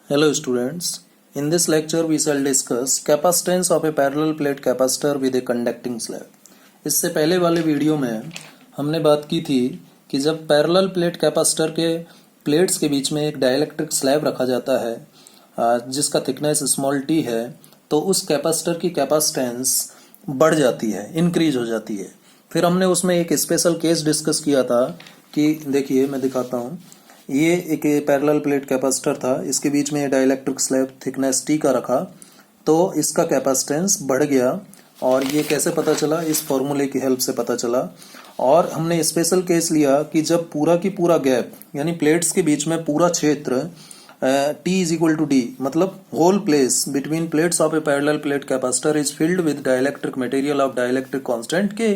Hello students, in this lecture we shall discuss capacitance of a parallel plate capacitor with a conducting slab. इससे पहले वाले video में हमने बात की थी कि जब पैरेलल प्लेट कैपेसिटर के प्लेट्स के बीच में एक डाइलेक्ट्रिक स्लैब रखा जाता है जिसका थिकनेस स्मॉल टी है, तो उस कैपेसिटर की कैपेसिटेंस बढ़ जाती है, इंक्रीज हो जाती है। फिर हमने उसमें एक स्पेशल केस डिस्कस किया था कि देखिए मैं दिखाता हूँ, ये एक पैरेलल प्लेट कैपेसिटर था, इसके बीच में डाइलेक्ट्रिक स्लैब थिकनेस टी का रखा, तो इसका कैपेसिटेंस बढ़ गया। और ये कैसे पता चला? इस फॉर्मूले की हेल्प से पता चला। और हमने स्पेशल केस लिया कि जब पूरा की पूरा गैप यानी प्लेट्स के बीच में पूरा क्षेत्र T is equal to D, मतलब whole place between plates of a parallel plate capacitor is filled with dielectric material of dielectric constant के।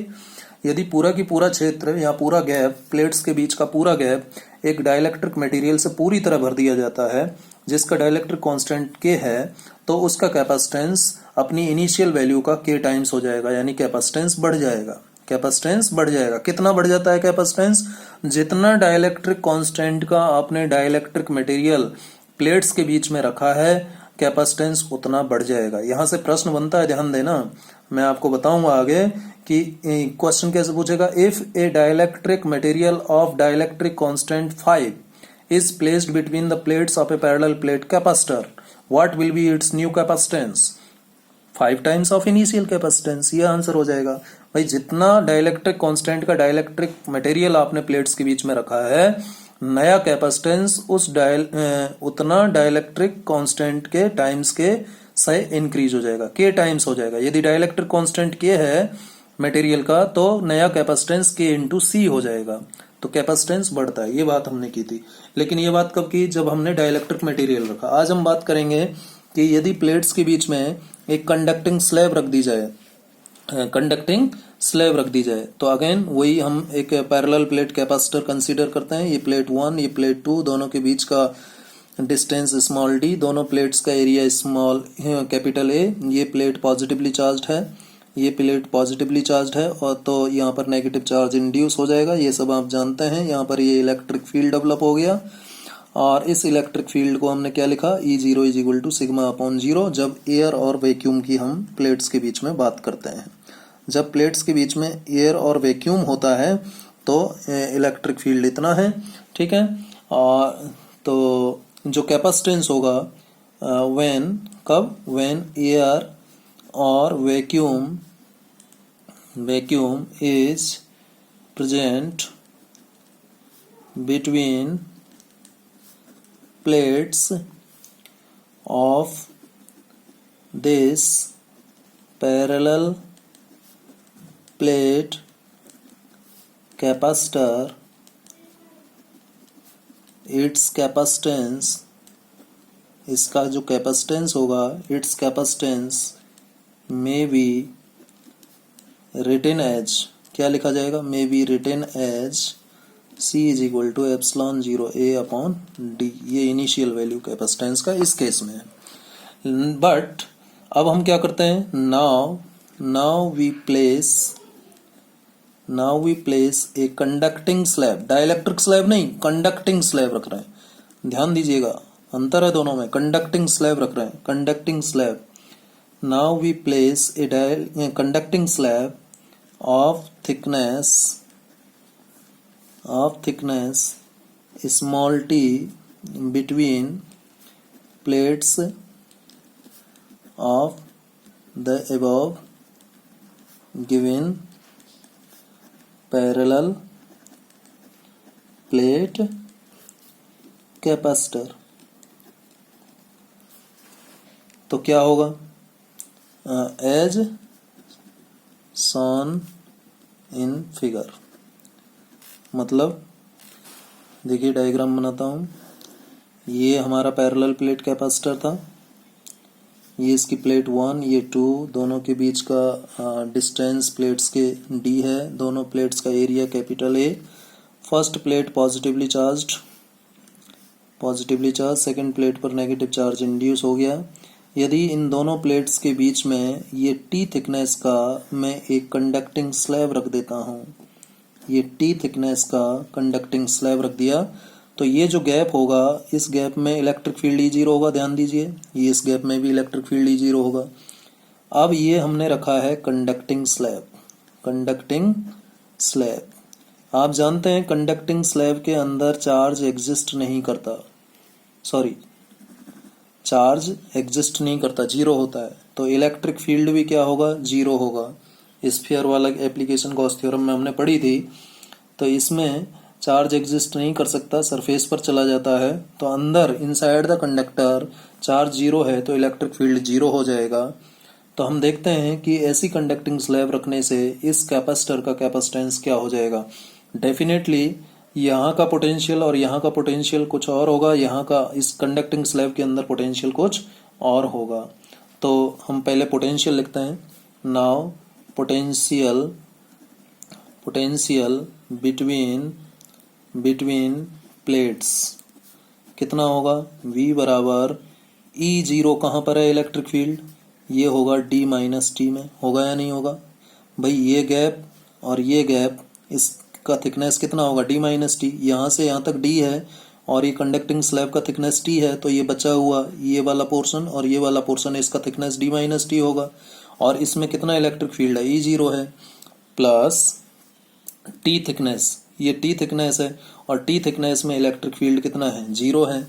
यदि पूरा की पूरा क्षेत्र या पूरा गैप, प्लेट्स के बीच का पूरा गैप एक डाइलेक्ट्रिक मटेरियल से पूरी तरह भर दिया जाता है जिसका डाइलेक्ट्रिक कांस्टेंट के है, तो उसका कैपेसिटेंस अपनी इनिशियल वैल्यू का k टाइम्स हो जाएगा, यानी कैपेसिटेंस बढ़ जाएगा। कैपेसिटेंस बढ़ जाएगा। कितना बढ़ जाता है कैपेसिटेंस? जितना डाइलेक्ट्रिक कांस्टेंट का आपने डाइलेक्ट्रिक मटेरियल प्लेट्स के बीच में रखा है, कैपेसिटेंस उतना बढ़ जाएगा। यहां से प्रश्न बनता है, ध्यान देना, मैं आपको बताऊंगा आगे कि क्वेश्चन कैसे पूछेगा। If A dielectric material of dielectric constant 5 is placed between the plates of a parallel plate capacitor, what will be its new capacitance? 5 times of initial capacitance। ये आंसर हो जाएगा। भाई जितना डाइलेक्ट्रिक कांस्टेंट का dielectric material आपने plates के बीच में रखा है, नया कैपेसिटेंस उतना डाइलेक्ट्रिक कांस्टेंट के टाइम्स के से इंक्रीज हो जाएगा, के टाइम्स हो जाएगा। यदि डाइलेक्ट्रिक कांस्टेंट के है मटेरियल का, तो नया कैपेसिटेंस के इंटू सी हो जाएगा, तो कैपेसिटेंस बढ़ता है। ये बात हमने की थी, लेकिन ये बात कब की? जब हमने डाइलेक्ट्रिक मटेरियल रखा। आज हम बात करेंगे कि यदि प्लेट्स के बीच में एक कंडक्टिंग स्लैब रख दी जाए, तो अगेन वही हम एक पैरेलल प्लेट कैपेसिटर कंसीडर करते हैं। ये प्लेट 1, ये प्लेट 2, दोनों के बीच का डिस्टेंस स्मॉल डी, दोनों प्लेट्स का एरिया स्मॉल कैपिटल ए। ये प्लेट पॉजिटिवली चार्ज्ड है, ये प्लेट पॉजिटिवली चार्ज्ड है, और तो यहाँ पर नेगेटिव चार्ज इंड्यूस हो जाएगा। ये सब आप जानते हैं। यहाँ पर ये इलेक्ट्रिक फील्ड डेवलप हो गया, और इस इलेक्ट्रिक फील्ड को हमने क्या लिखा? E0 is equal to sigma upon 0, जब एयर और वैक्यूम की हम प्लेट्स के बीच में बात करते हैं। जब प्लेट्स के बीच में एयर और वैक्यूम होता है तो इलेक्ट्रिक फील्ड इतना है, ठीक है। और तो जो कैपेसिटेंस होगा व्हेन एयर और vacuum is present between plates of this parallel plate capacitor, its capacitance, इसका जो कैपेसिटेंस होगा, its capacitance may be written as, क्या लिखा जाएगा? may be written as C is equal to epsilon 0 A upon D. ये initial value capacitance का इस case में है। बट अब हम क्या करते हैं? Now we place a conducting slab, dielectric slab नहीं, कंडक्टिंग स्लैब रख रहे हैं। ध्यान दीजिएगा, अंतर है दोनों में। कंडक्टिंग स्लैब रख रहे हैं, conducting slab. Now we place a conducting slab of thickness small t between plates of the above given parallel plate capacitor। तो क्या होगा? एज shown इन फिगर, मतलब देखिए डायग्राम बनाता हूँ। ये हमारा पैरेलल प्लेट कैपेसिटर था, ये इसकी प्लेट 1, ये 2, दोनों के बीच का डिस्टेंस प्लेट्स के d है, दोनों प्लेट्स का area capital A। First plate positively charge, second plate पर नेगेटिव चार्ज इंड्यूस हो गया। यदि इन दोनों प्लेट्स के बीच में ये T थिकनेस का मैं एक कंडक्टिंग स्लैब रख देता हूँ, ये T थिकनेस का कंडक्टिंग स्लैब रख दिया, तो ये जो गैप होगा, इस गैप में इलेक्ट्रिक फील्ड E0 होगा, ध्यान दीजिए, ये इस गैप में भी इलेक्ट्रिक फील्ड E0 होगा। अब ये हमने रखा है कंडक्टिंग स्लैब। कंडक्टिंग स्लैब, आप जानते हैं कंडक्टिंग स्लैब के अंदर चार्ज एग्जिस्ट नहीं करता, सॉरी चार्ज एग्जिस्ट नहीं करता, जीरो होता है। तो इलेक्ट्रिक फील्ड भी क्या होगा, जीरो होगा। स्फीयर वाला एप्लीकेशन गॉस थ्योरम में हमने पढ़ी थी। तो इसमें चार्ज एग्जिस्ट नहीं कर सकता, सरफेस पर चला जाता है। तो अंदर inside the conductor charge zero है तो इलेक्ट्रिक फील्ड जीरो हो जाएगा। तो हम देखते हैं कि ऐसी कंडक्टिंग स्लैब रखने से इस कैपेसिटर का कैपेसिटेंस क्या हो जाएगा। डेफिनेटली यहाँ का पोटेंशियल और यहाँ का पोटेंशियल कुछ और होगा, यहाँ का इस कंडक्टिंग स्लैब के अंदर पोटेंशियल कुछ और होगा। तो हम पहले पोटेंशियल लिखते हैं। नाउ पोटेंशियल बिटवीन प्लेट्स कितना होगा, V बराबर E0 कहाँ पर है इलेक्ट्रिक फील्ड, ये होगा D माइनस टी में, होगा या नहीं होगा भाई। ये गैप और ये गैप, इसका थिकनेस कितना होगा, D माइनस टी। यहाँ से यहाँ तक D है और ये कंडक्टिंग स्लैब का थिकनेस T है, तो ये बचा हुआ ये वाला पोर्शन और ये वाला पोर्शन, इसका थिकनेस D माइनस टी होगा। और इसमें कितना इलेक्ट्रिक फील्ड है, E0 है, प्लस T थिकनेस, ये T थिकनेस है और T थिकनेस में इलेक्ट्रिक फील्ड कितना है, जीरो है।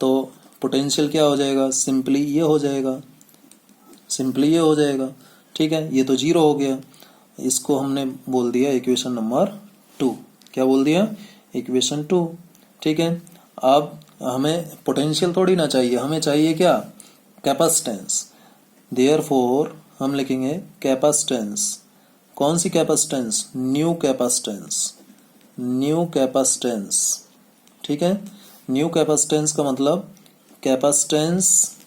तो पोटेंशियल क्या हो जाएगा, सिंपली ये हो जाएगा, सिंपली ये हो जाएगा। ठीक है, ये तो जीरो हो गया, इसको हमने बोल दिया इक्वेशन नंबर 2। क्या बोल दिया, इक्वेशन 2। ठीक है, अब हमें पोटेंशियल थोड़ी ना चाहिए, हमें चाहिए क्या, कैपेसिटेंस। देयरफॉर हम लिखेंगे कैपेसिटेंस। कौन सी capacitance, new capacitance, new capacitance. ठीक है, न्यू कैपेसिटेंस का मतलब capacitance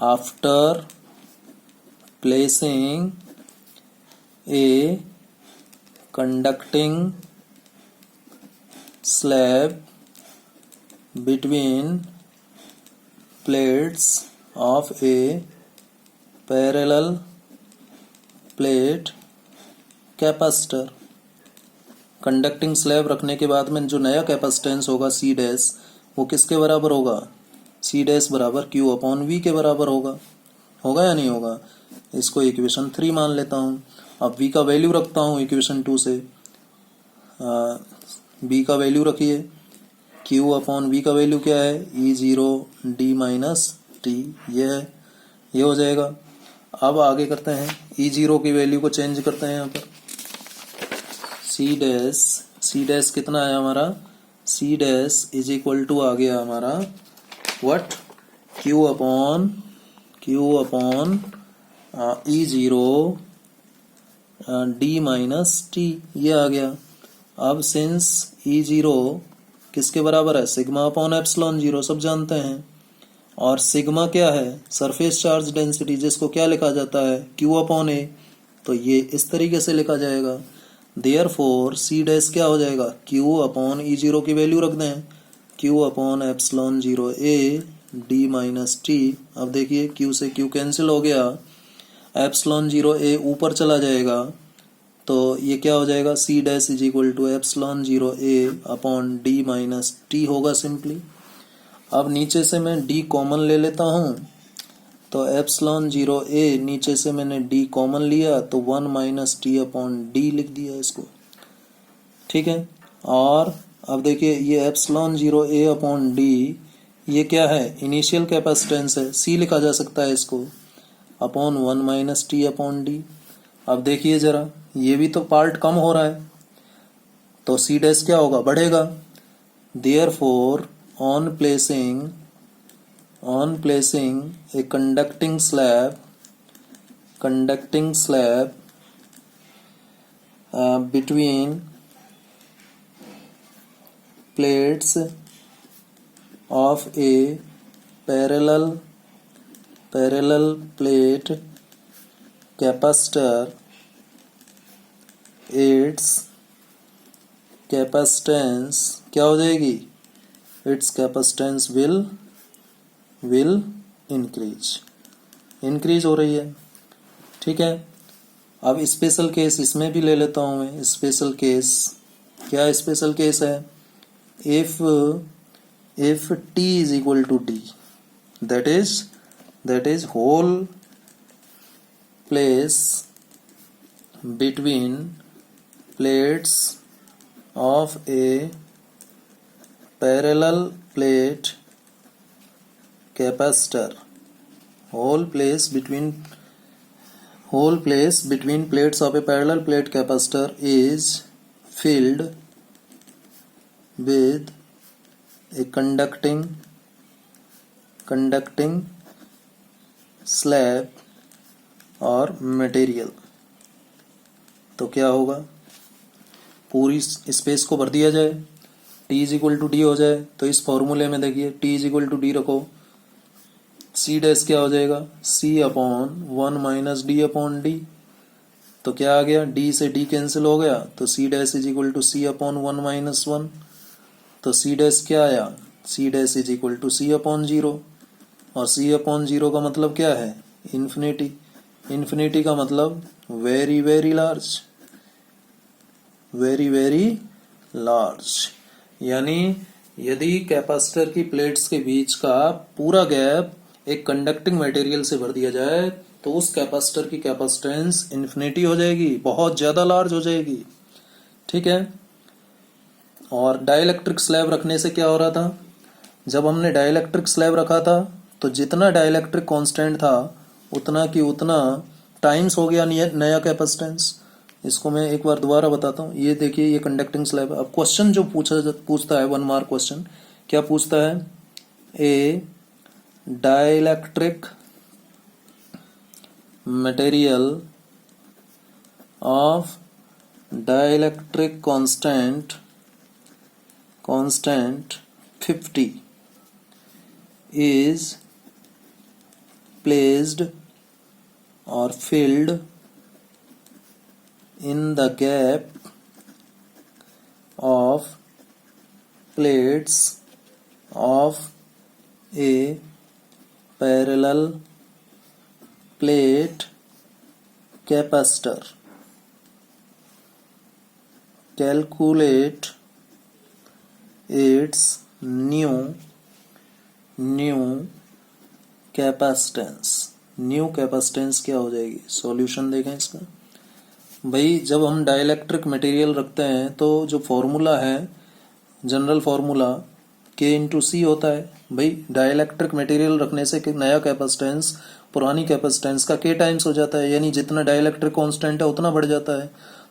after placing a conducting slab between plates of a parallel plate capacitor. Conducting slab रखने के बाद में जो नया कैपेसिटेंस होगा C डैश, वो किसके बराबर होगा, C डैश बराबर Q अपॉन V के बराबर होगा। होगा या नहीं होगा, इसको इक्वेशन 3 मान लेता हूँ। अब V का वैल्यू रखता हूँ इक्वेशन 2 से। V का वैल्यू रखिए, Q अपॉन V का वैल्यू क्या है, E0 D माइनस टी, ये है, ये हो जाएगा। अब आगे करते हैं, E0 की वैल्यू को चेंज करते हैं यहाँ पर। C डैश कितना है हमारा, C dash is equal to आ गया हमारा what, Q upon E0 D minus t, ये आ गया। अब सिंस E0 किसके बराबर है, सिग्मा अपॉन एप्सिलॉन जीरो, सब जानते हैं। और सिग्मा क्या है, सरफेस चार्ज डेंसिटी, जिसको क्या लिखा जाता है, Q अपॉन ए। तो ये इस तरीके से लिखा जाएगा। देयरफॉर C डैश क्या हो जाएगा, Q अपॉन E0 की वैल्यू रख दें, Q अपॉन एप्सिलॉन जीरो ए D माइनस टी। अब देखिए Q से Q कैंसिल हो गया, एप्सिलॉन जीरो ए ऊपर चला जाएगा, तो ये क्या हो जाएगा, C dash is equal to epsilon zero A upon D minus T होगा सिंपली। अब नीचे से मैं D कॉमन ले लेता हूँ, तो एप्सिलॉन जीरो ए, नीचे से मैंने D कॉमन लिया तो 1 माइनस टी अपॉन डी लिख दिया इसको। ठीक है, और अब देखिए ये epsilon zero A upon D, ये क्या है, इनिशियल कैपेसिटेंस है, C लिखा जा सकता है इसको, upon 1 minus T upon D. अब देखिए जरा, ये भी तो पार्ट कम हो रहा है, तो C डैश क्या होगा, बढ़ेगा। Therefore on placing a conducting slab between plates of a parallel plate capacitor, its capacitance क्या हो जाएगी, its capacitance will increase हो रही है। ठीक है, अब स्पेशल केस इसमें भी ले लेता हूं मैं। स्पेशल केस क्या, स्पेशल केस है if T is equal to D, that is whole place between plates of a parallel plate capacitor, whole place between plates of a parallel plate capacitor is filled with a conducting slab और material. तो क्या होगा, पूरी space को भर दिया जाए, T is equal to D हो जाए, तो इस फॉर्मूले में देखिए T is equal to D रखो, C डैश क्या हो जाएगा, C upon 1 minus D upon D. तो क्या आ गया, D से D कैंसिल हो गया, तो C dash is equal to C upon 1 minus 1। तो C डैश क्या आया, C dash is equal to C upon 0, और C अपॉन 0 का मतलब क्या है, इन्फिनिटी। इन्फिनिटी का मतलब very very large, very very large. यानी यदि कैपेसिटर की प्लेट्स के बीच का पूरा गैप एक कंडक्टिंग मटेरियल से भर दिया जाए तो उस कैपेसिटर की कैपेसिटेंस इन्फिनिटी हो जाएगी, बहुत ज्यादा लार्ज हो जाएगी। ठीक है। और डाइलेक्ट्रिक स्लैब रखने से क्या हो रहा था, जब हमने डाइलेक्ट्रिक स्लैब रखा था तो जितना डाइलेक्ट्रिक कांस्टेंट था उतना की उतना टाइम्स हो गया नया कैपेसिटेंस। इसको मैं एक बार दोबारा बताता हूँ। ये देखिए, ये कंडक्टिंग स्लैब है। अब क्वेश्चन जो पूछता है 1 मार्क क्वेश्चन, क्या पूछता है, a dielectric material of dielectric constant 50 is placed or filled in the gap of plates of a parallel plate capacitor. Calculate its new capacitance. New capacitance क्या हो जाएगी, सॉल्यूशन देखें इसका। भाई जब हम डाइलेक्ट्रिक मटेरियल रखते हैं तो जो फॉर्मूला है, जनरल फॉर्मूला K इंटू सी होता है। भाई डाइलेक्ट्रिक मटेरियल रखने से नया कैपेसिटेंस पुरानी कैपेसिटेंस का K टाइम्स हो जाता है, यानी जितना डाइलेक्ट्रिक कांस्टेंट है उतना बढ़ जाता है।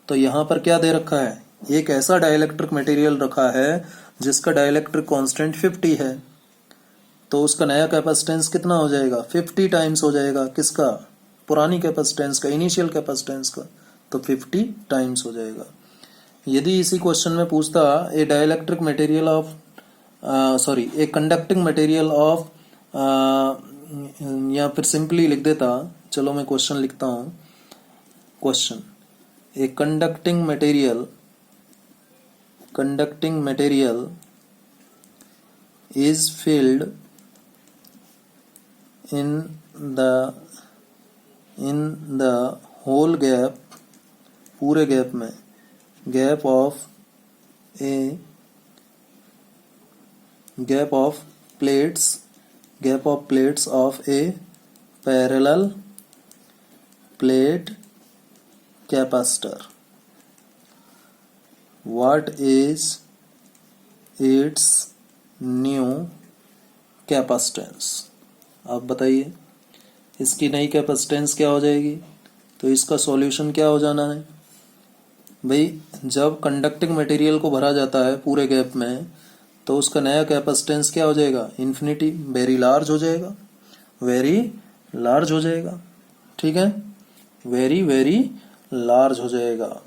तो यहाँ पर क्या दे रखा है, एक ऐसा डाइलेक्ट्रिक मटेरियल रखा है जिसका डाइलेक्ट्रिक कांस्टेंट 50 है, तो उसका नया कैपेसिटेंस कितना हो जाएगा, 50 टाइम्स हो जाएगा। किसका, पुरानी कैपेसिटेंस का, इनिशियल कैपेसिटेंस का, तो 50 टाइम्स हो जाएगा। यदि इसी क्वेश्चन में पूछता a dielectric material of a conducting material of, या फिर सिंपली लिख देता, चलो मैं क्वेश्चन लिखता हूँ। Question, A conducting material is filled in the whole gap, पूरे गैप में, gap of plates of a parallel plate capacitor. What is its new capacitance. आप बताइए इसकी नई कैपेसिटेंस क्या हो जाएगी। तो इसका सॉल्यूशन क्या हो जाना है भाई, जब कंडक्टिंग मटेरियल को भरा जाता है पूरे गैप में तो उसका नया कैपेसिटेंस क्या हो जाएगा, इन्फिनिटी, वेरी लार्ज हो जाएगा, वेरी लार्ज हो जाएगा। ठीक है, वेरी वेरी लार्ज हो जाएगा।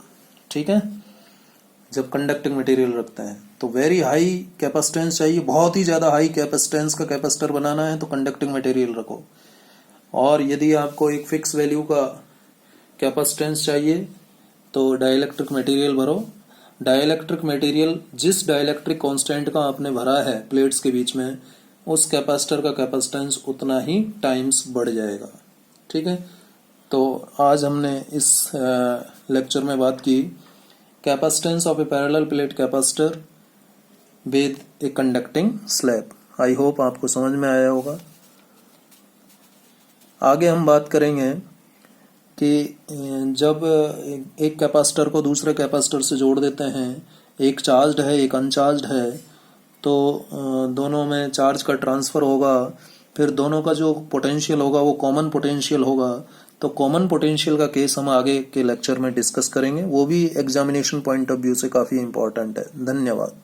ठीक है, जब कंडक्टिंग मटेरियल रखते हैं तो वेरी हाई कैपेसिटेंस चाहिए, बहुत ही ज्यादा हाई कैपेसिटेंस का कैपेसिटर बनाना है तो कंडक्टिंग मटेरियल रखो। और यदि आपको एक फिक्स वैल्यू का कैपेसिटेंस चाहिए तो डाइलेक्ट्रिक मटेरियल भरो। डाइलेक्ट्रिक मटेरियल जिस डाइलेक्ट्रिक कांस्टेंट का आपने भरा है प्लेट्स के बीच में, उस कैपेसिटर का कैपेसिटेंस उतना ही टाइम्स बढ़ जाएगा। ठीक है, तो आज हमने इस लेक्चर में बात की capacitance of a parallel plate capacitor with a conducting slab। I hope आपको समझ में आया होगा। आगे हम बात करेंगे कि जब एक कैपेसिटर को दूसरे कैपेसिटर से जोड़ देते हैं, एक चार्ज्ड है एक अनचार्ज्ड है, तो दोनों में चार्ज का ट्रांसफ़र होगा, फिर दोनों का जो पोटेंशियल होगा वो कॉमन पोटेंशियल होगा। तो कॉमन पोटेंशियल का केस हम आगे के लेक्चर में डिस्कस करेंगे, वो भी एग्जामिनेशन पॉइंट ऑफ व्यू से काफ़ी इंपॉर्टेंट है। धन्यवाद।